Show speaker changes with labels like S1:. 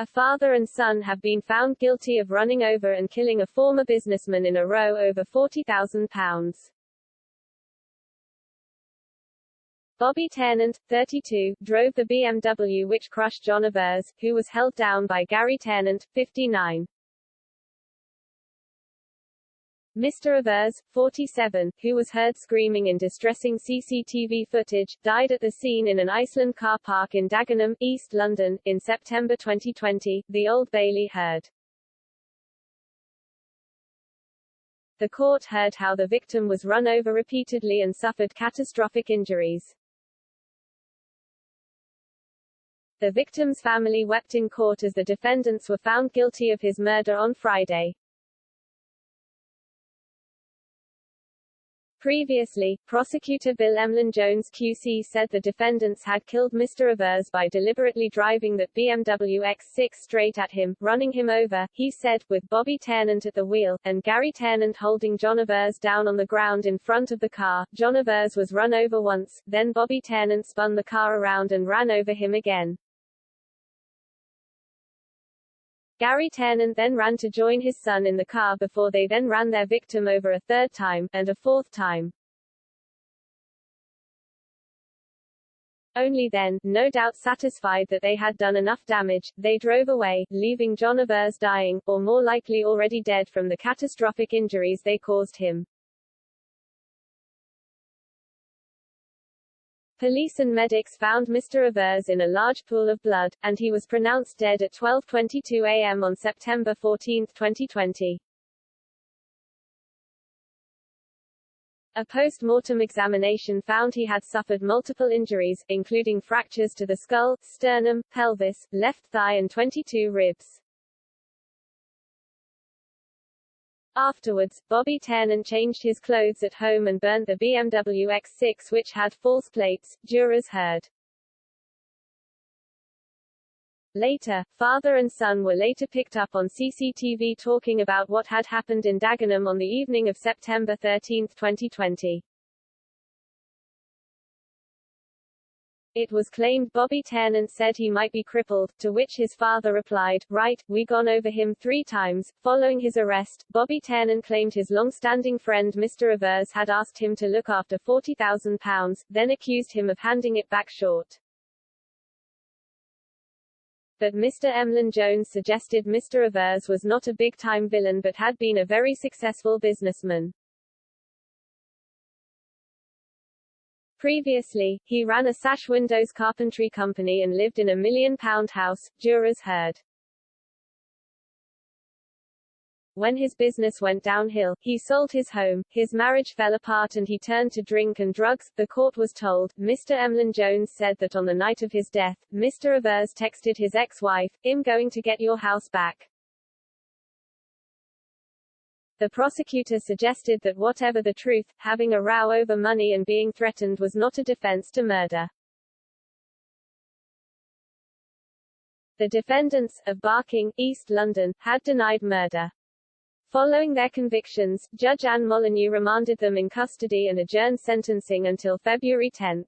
S1: A father and son have been found guilty of running over and killing a former businessman in a row over £40,000. Bobby Tennant, 32, drove the BMW which crushed John Evers, who was held down by Gary Tennant, 59. Mr. Evers, 47, who was heard screaming in distressing CCTV footage, died at the scene in an Iceland car park in Dagenham, East London, in September 2020, the Old Bailey heard. The court heard how the victim was run over repeatedly and suffered catastrophic injuries. The victim's family wept in court as the defendants were found guilty of his murder on Friday. Previously, prosecutor Bill Emlyn-Jones QC said the defendants had killed Mr. Evers by deliberately driving that BMW X6 straight at him, running him over, he said, with Bobby Tennant at the wheel, and Gary Tennant holding John Evers down on the ground in front of the car. John Evers was run over once, then Bobby Tennant spun the car around and ran over him again. Gary Tennant then ran to join his son in the car before they then ran their victim over a third time, and a fourth time. Only then, no doubt satisfied that they had done enough damage, they drove away, leaving John Evers dying, or more likely already dead from the catastrophic injuries they caused him. Police and medics found Mr. Evers in a large pool of blood, and he was pronounced dead at 12:22 a.m. on September 14, 2020. A post-mortem examination found he had suffered multiple injuries, including fractures to the skull, sternum, pelvis, left thigh and 22 ribs. Afterwards, Bobby Tennant changed his clothes at home and burnt the BMW X6 which had false plates, jurors heard. Later, father and son were later picked up on CCTV talking about what had happened in Dagenham on the evening of September 13, 2020. It was claimed Bobby Tennant said he might be crippled, to which his father replied, "Right, we gone over him 3 times." Following his arrest, Bobby Tennant claimed his long-standing friend Mr. Evers had asked him to look after £40,000, then accused him of handing it back short. But Mr. Emlyn-Jones suggested Mr. Evers was not a big-time villain but had been a very successful businessman. Previously, he ran a sash windows carpentry company and lived in a £1 million house, jurors heard. When his business went downhill, he sold his home, his marriage fell apart and he turned to drink and drugs, the court was told. Mr. Emlyn-Jones said that on the night of his death, Mr. Evers texted his ex-wife, "I'm going to get your house back." The prosecutor suggested that whatever the truth, having a row over money and being threatened was not a defense to murder. The defendants, of Barking, East London, had denied murder. Following their convictions, Judge Anne Molyneux remanded them in custody and adjourned sentencing until February 10.